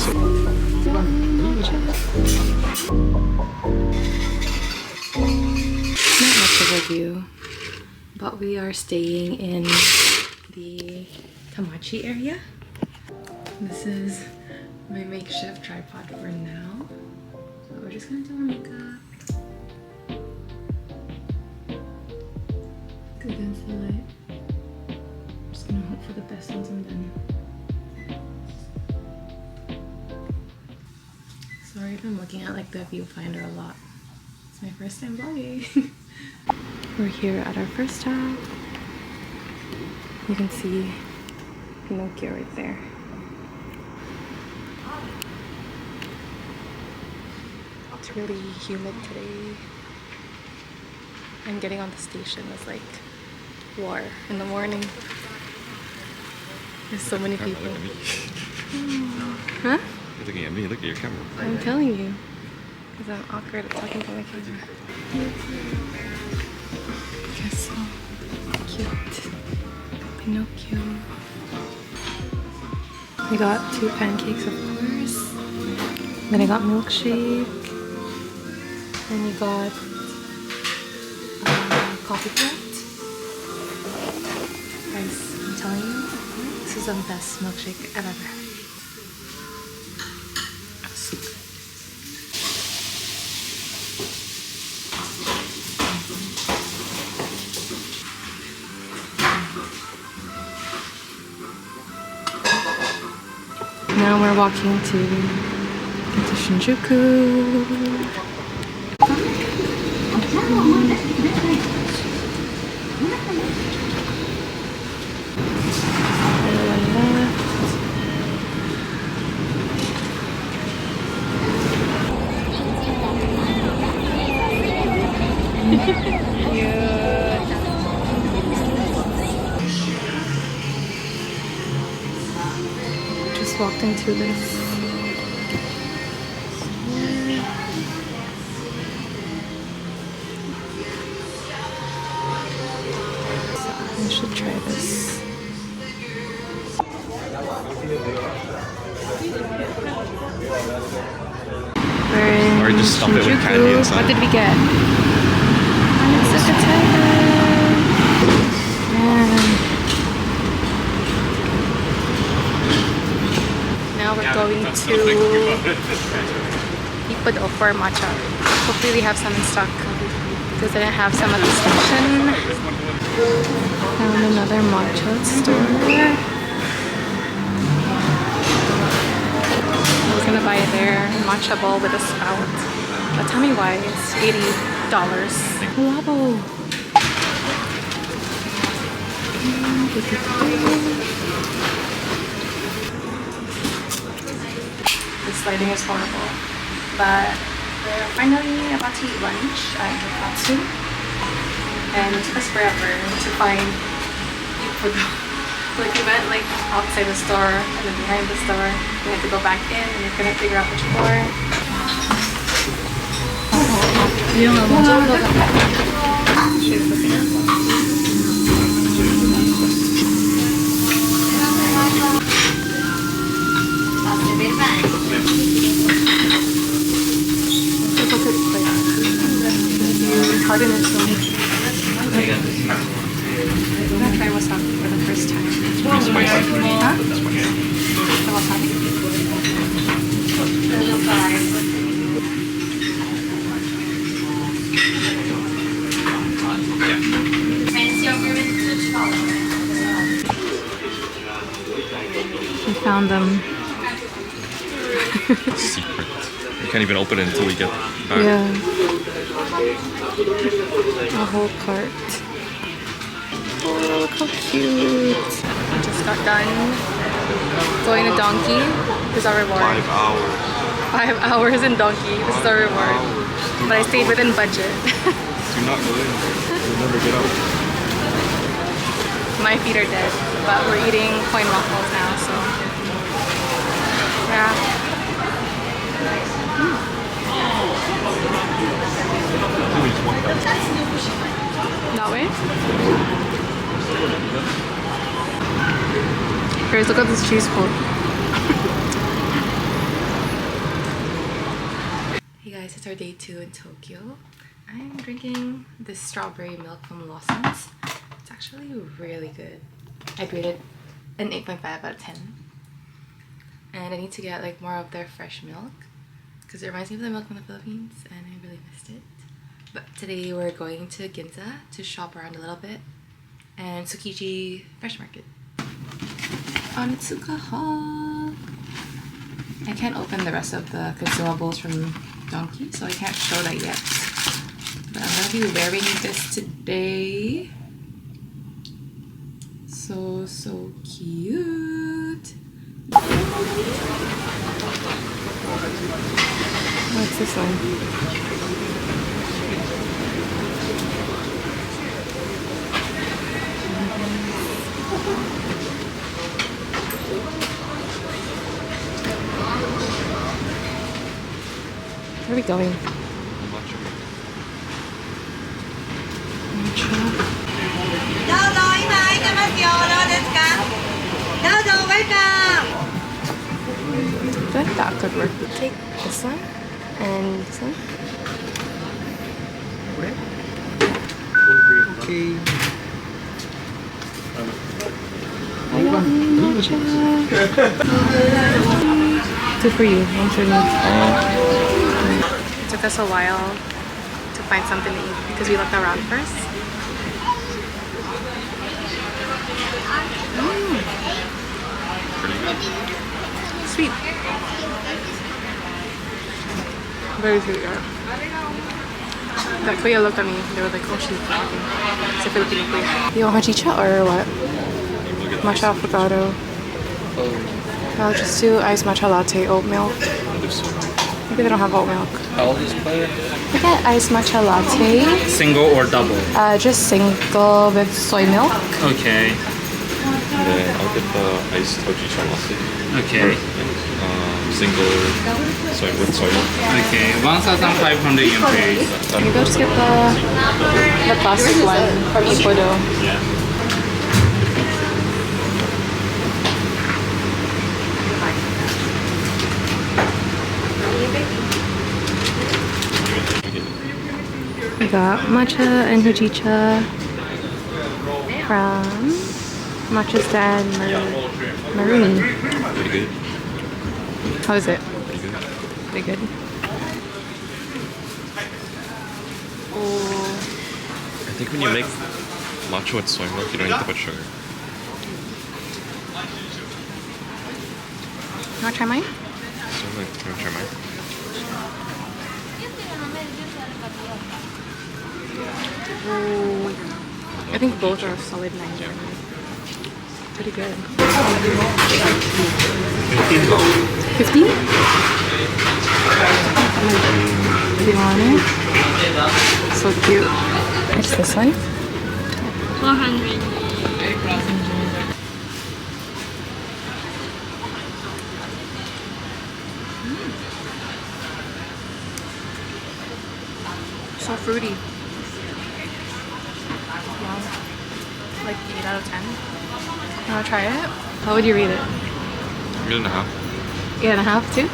Not much of a view, but we are staying in the Tamachi area. This is my makeshift tripod for now. So we're just gonna do our makeup. Good against the light. I'm just gonna hope for the best once I'm done. Sorry if I'm looking at like the viewfinder a lot. It's my first time vlogging. We're here at our first stop. You can see Pinocchio right there. It's really humid today. And getting on the station was like war in the morning. There's so many people. Look at me. Huh? You're looking at me, look at your camera. I'm telling you. Because I'm awkward at talking to my camera. You're so cute. Pinocchio. I got 2 pancakes, of course. Then I got milkshake. Then you got coffee pot. Guys, I'm telling you, this is the best milkshake I've ever had. So good. Now we're walking to Shinjuku. Just walked into this. I should try this. We're in Or just stuff it with candy inside. What did we get? I'm so excited. Now we're going to Ysabelle for matcha. Hopefully we have some in stock because I didn't have some at the station. Found another matcha store. I was gonna buy it there, matcha bowl with a spout. But tell me why, it's $80. Labo. This lighting is horrible, but we're finally about to eat lunch at Katsu. And it took us forever to find food. Like we went like outside the store and then behind the store. We had to go back in and we couldn't figure out which floor. She's looking at one. Harden it so much. I'm gonna try wasabi for the first time. Huh? The wasabi? We found them. Secret. You can't even open it until we get back. Yeah. A whole cart. Oh, look how cute. We just got done going to Donkey. This is our reward. 5 hours. 5 hours in Donkey. This is our reward. But I stayed within budget. Do not go in. You'll never get out. My feet are dead, but we're eating coin waffles now, so yeah. That way? Guys, look at this cheese pull. It's our day 2 in Tokyo. I'm drinking this strawberry milk from Lawson's. It's actually really good. I'd rate it an 8.5 out of 10. And I need to get like more of their fresh milk because it reminds me of the milk from the Philippines and I really missed it. But today we're going to Ginza to shop around a little bit and Tsukiji Fresh Market. Onitsuka haul! I can't open the rest of the consumables from Donkey, so I can't show that yet. But I'm gonna be wearing this today. So cute. What's this one? Where are we going? Matcha. I think that could work. Take this one and this one. Okay. I want matcha. Two for you, one for me. It took us a while to find something to eat because we looked around first. Sweet. Very sweet, yeah. That kuya looked at me. They were like, oh, she's talking. It's a Filipino kuya. You want matcha or what? Matcha avocado. I'll just do iced matcha latte, oat milk. Maybe they don't have oat milk. How old is player? I get iced matcha latte. Single or double? Just single with soy milk. Okay. 네, I'll get the iced hojicha latte. Okay. Single soy with soy milk. Okay. 1,500 yen please. Maybe I'll just get the plastic one from Ippodo. Yeah. We got matcha and hojicha from Matcha's dad, Maroon. Pretty good. How is it? Pretty good. Pretty good. Oh, I think when you make matcha with soy milk, you don't need to put sugar. you wanna try mine? So like, you want to try mine? Oh, I think both are solid 9. Pretty good. 50? Do you want it? So cute. What's this one? 400. So fruity. Wow. Like 8 out of 10. You wanna try it? How would you rate it? 8.5. 8.5 too?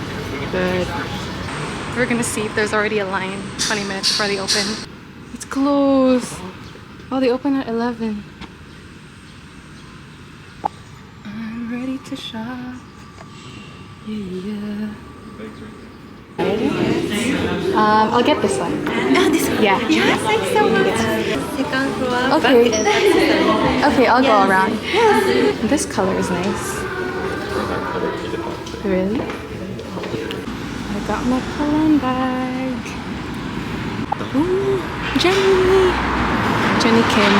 Good. We're gonna see if there's already a line 20 minutes before they open. It's closed. Oh, they open at 11. I'm ready to shop. Yeah. I'll get this one. Oh, this one? Yeah. Yes, thanks so much. Second floor. Okay. back and Okay, I'll go Yes. around. This color is nice. Really? I got my Poland bag. Ooh, Jenny! Jenny Kim.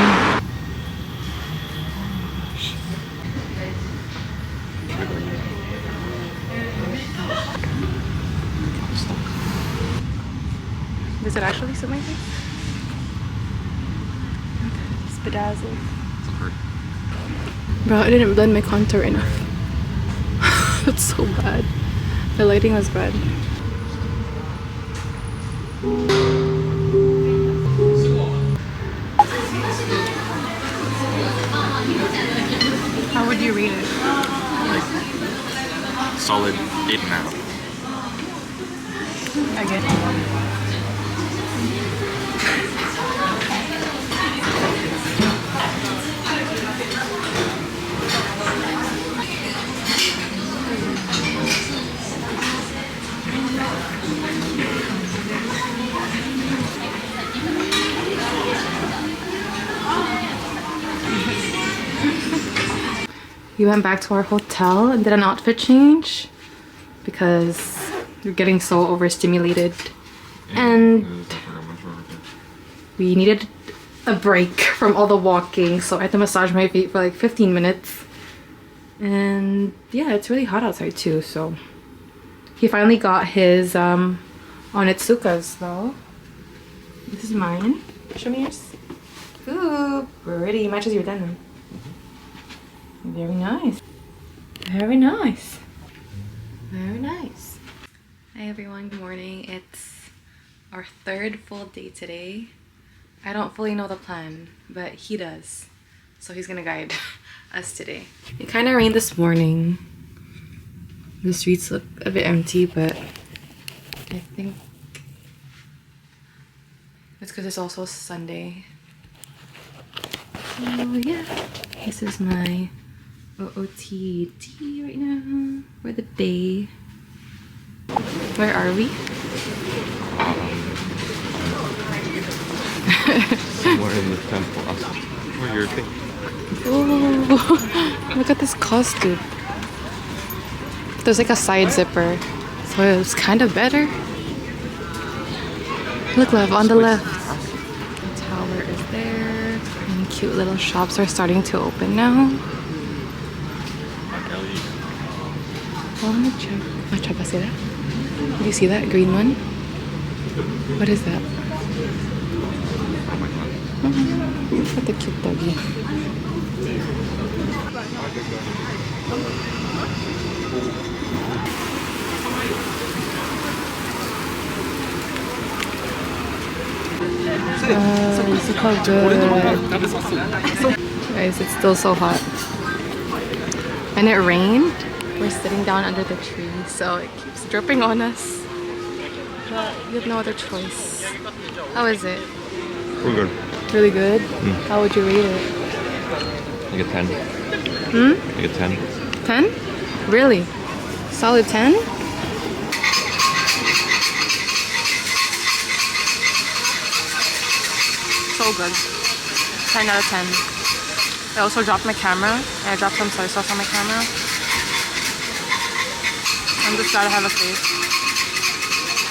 Does it actually suit my face? It's bedazzled. Bro, I didn't blend my contour enough. That's so bad. The lighting was bad. How would you rate it? Solid 8.5. Again. We went back to our hotel and did an outfit change because we're getting so overstimulated and we needed a break from all the walking, so I had to massage my feet for like 15 minutes. And yeah, it's really hot outside too, so he finally got his Onitsukas though. This is mine. Show me yours. Ooh, pretty. Matches your denim. Very nice. Very nice. Very nice. Hi everyone, good morning. It's our third full day today. I don't fully know the plan, but he does. So he's gonna guide us today. It kind of rained this morning. The streets look a bit empty, but I think it's because it's also Sunday. So yeah, this is my OOTD right now for the day. Where are we? Somewhere in the temple. Where you're thinking. Oh, look at this costume. There's like a side zipper, so it's kind of better. Look, love, on the left. The tower is there, and cute little shops are starting to open now. Oh, matcha basura. Did you see that green one? What is that? Oh, look at the cute doggy. Look how good. Guys, it's still so hot. And it rained. We're sitting down under the tree, so it keeps dripping on us. But you have no other choice. How is it? We're good. Really good? How would you rate it? Like a 10. Like a 10. 10? Really? Solid 10? So good. 10 out of 10. I also dropped my camera. I dropped some soy sauce on my camera. I'm just glad I have a face.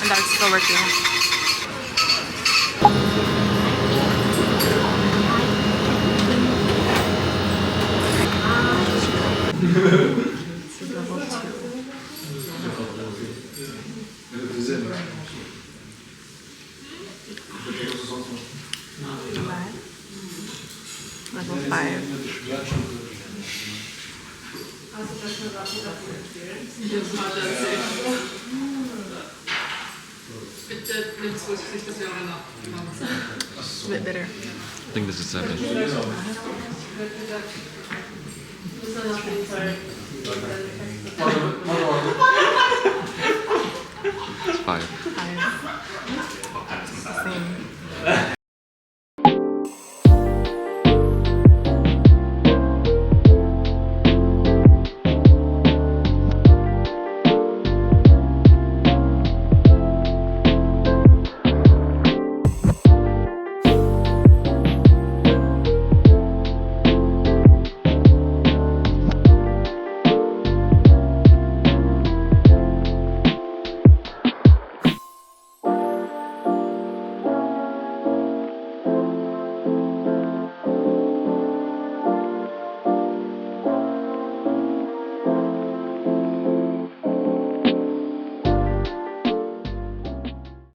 And that it's still working. This is level 2. Level 5. It's a bit bitter. I think this is 7.